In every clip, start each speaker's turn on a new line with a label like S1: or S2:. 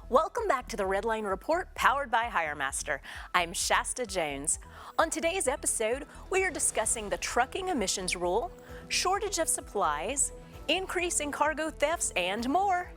S1: Welcome back to the Redline Report, powered by HireMaster. I'm Shasta Jones. On today's episode, we are discussing the trucking emissions rule, shortage of supplies, increase in cargo thefts, and more.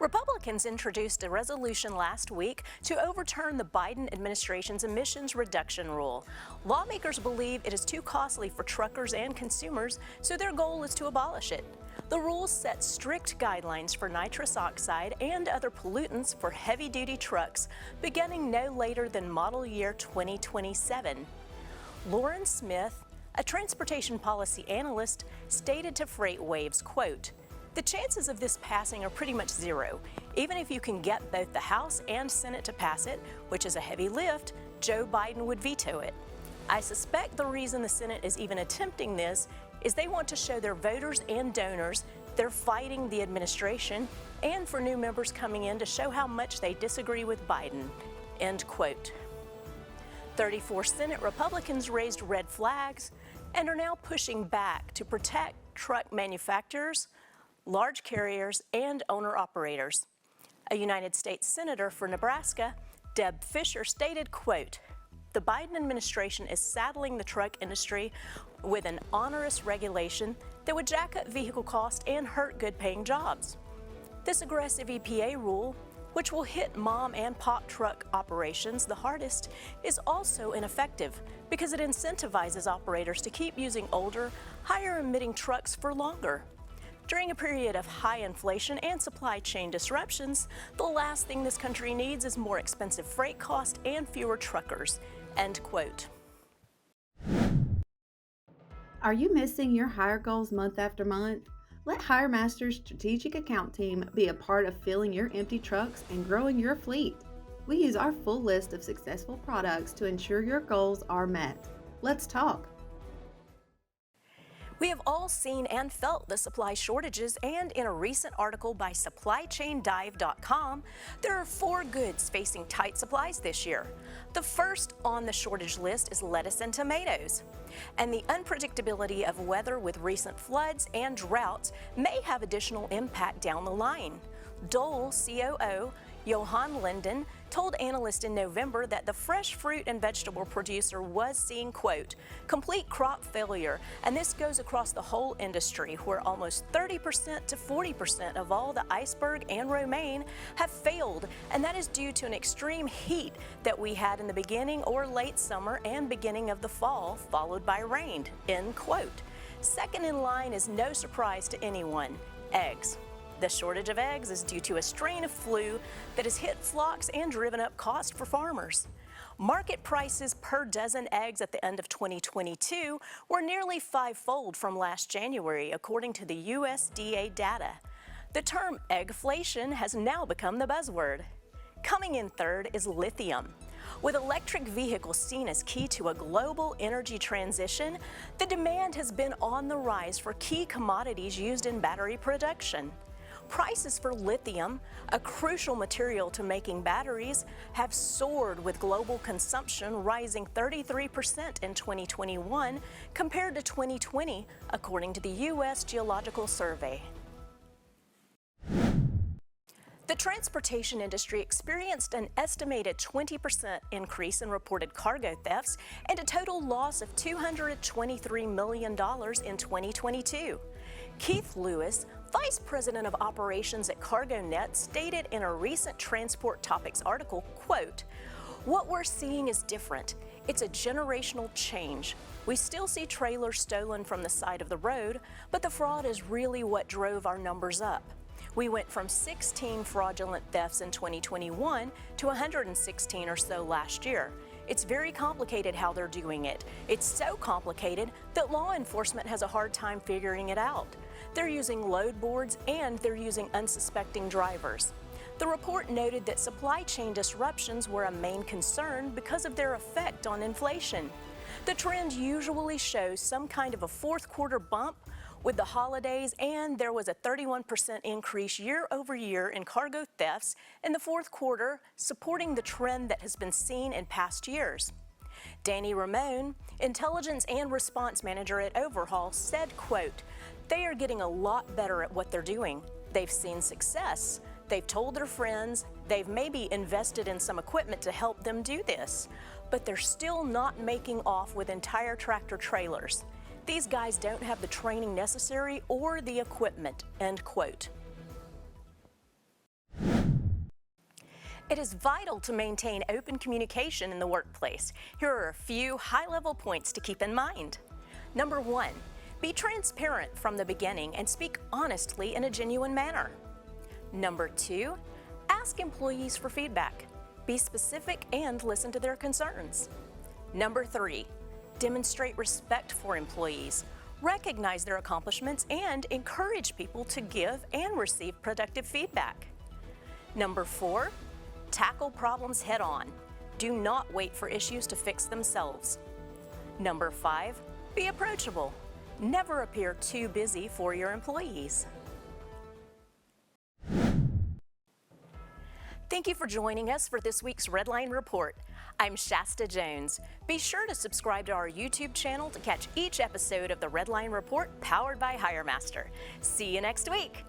S1: Republicans introduced a resolution last week to overturn the Biden administration's emissions reduction rule. Lawmakers believe it is too costly for truckers and consumers, so their goal is to abolish it. The rule sets strict guidelines for nitrous oxide and other pollutants for heavy-duty trucks, beginning no later than model year 2027. Lauren Smith, a transportation policy analyst, stated to FreightWaves, quote, "The chances of this passing are pretty much zero. Even if you can get both the House and Senate to pass it, which is a heavy lift, Joe Biden would veto it. I suspect the reason the Senate is even attempting this is they want to show their voters and donors they're fighting the administration, and for new members coming in to show how much they disagree with Biden." End quote. 34 Senate Republicans raised red flags and are now pushing back to protect truck manufacturers, large carriers, and owner-operators. A United States Senator for Nebraska, Deb Fischer, stated, quote, "The Biden administration is saddling the truck industry with an onerous regulation that would jack up vehicle costs and hurt good-paying jobs. This aggressive EPA rule, which will hit mom and pop truck operations the hardest, is also ineffective because it incentivizes operators to keep using older, higher-emitting trucks for longer. During a period of high inflation and supply chain disruptions, the last thing this country needs is more expensive freight costs and fewer truckers." End quote.
S2: Are you missing your hire goals month after month? Let HireMaster's strategic account team be a part of filling your empty trucks and growing your fleet. We use our full list of successful products to ensure your goals are met. Let's talk.
S1: We have all seen and felt the supply shortages, and in a recent article by SupplyChainDive.com, there are 4 goods facing tight supplies this year. The first on the shortage list is lettuce and tomatoes. And the unpredictability of weather with recent floods and droughts may have additional impact down the line. Dole COO Johan Linden told analysts in November that the fresh fruit and vegetable producer was seeing, quote, "complete crop failure," and this goes across the whole industry, where almost 30% to 40% of all the iceberg and romaine have failed, and that is due to an extreme heat that we had in the beginning or late summer and beginning of the fall, followed by rain, end quote. Second in line is no surprise to anyone: eggs. The shortage of eggs is due to a strain of flu that has hit flocks and driven up cost for farmers. Market prices per dozen eggs at the end of 2022 were nearly 5-fold from last January, according to the USDA data. The term eggflation has now become the buzzword. Coming in third is lithium. With electric vehicles seen as key to a global energy transition, the demand has been on the rise for key commodities used in battery production. Prices for lithium, a crucial material to making batteries, have soared, with global consumption rising 33% in 2021 compared to 2020, according to the U.S. Geological Survey. The transportation industry experienced an estimated 20% increase in reported cargo thefts and a total loss of $223 million in 2022. Keith Lewis, Vice President of Operations at CargoNet, stated in a recent Transport Topics article, quote, "What we're seeing is different. It's a generational change. We still see trailers stolen from the side of the road, but the fraud is really what drove our numbers up. We went from 16 fraudulent thefts in 2021 to 116 or so last year. It's very complicated how they're doing it. It's so complicated that law enforcement has a hard time figuring it out. They're using load boards and they're using unsuspecting drivers." The report noted that supply chain disruptions were a main concern because of their effect on inflation. The trend usually shows some kind of a fourth quarter bump with the holidays, and there was a 31% increase year over year in cargo thefts in the fourth quarter, supporting the trend that has been seen in past years. Danny Ramone, Intelligence and Response Manager at Overhaul, said, quote, "They are getting a lot better at what they're doing. They've seen success. They've told their friends. They've maybe invested in some equipment to help them do this. But they're still not making off with entire tractor trailers. These guys don't have the training necessary or the equipment," end quote. It is vital to maintain open communication in the workplace. Here are a few high-level points to keep in mind. Number 1, be transparent from the beginning and speak honestly in a genuine manner. Number 2, ask employees for feedback. Be specific and listen to their concerns. Number 3, demonstrate respect for employees. Recognize their accomplishments and encourage people to give and receive productive feedback. Number 4, tackle problems head on. Do not wait for issues to fix themselves. Number 5, be approachable. Never appear too busy for your employees. Thank you for joining us for this week's Redline Report. I'm Shasta Jones. Be sure to subscribe to our YouTube channel to catch each episode of the Redline Report powered by HireMaster. See you next week.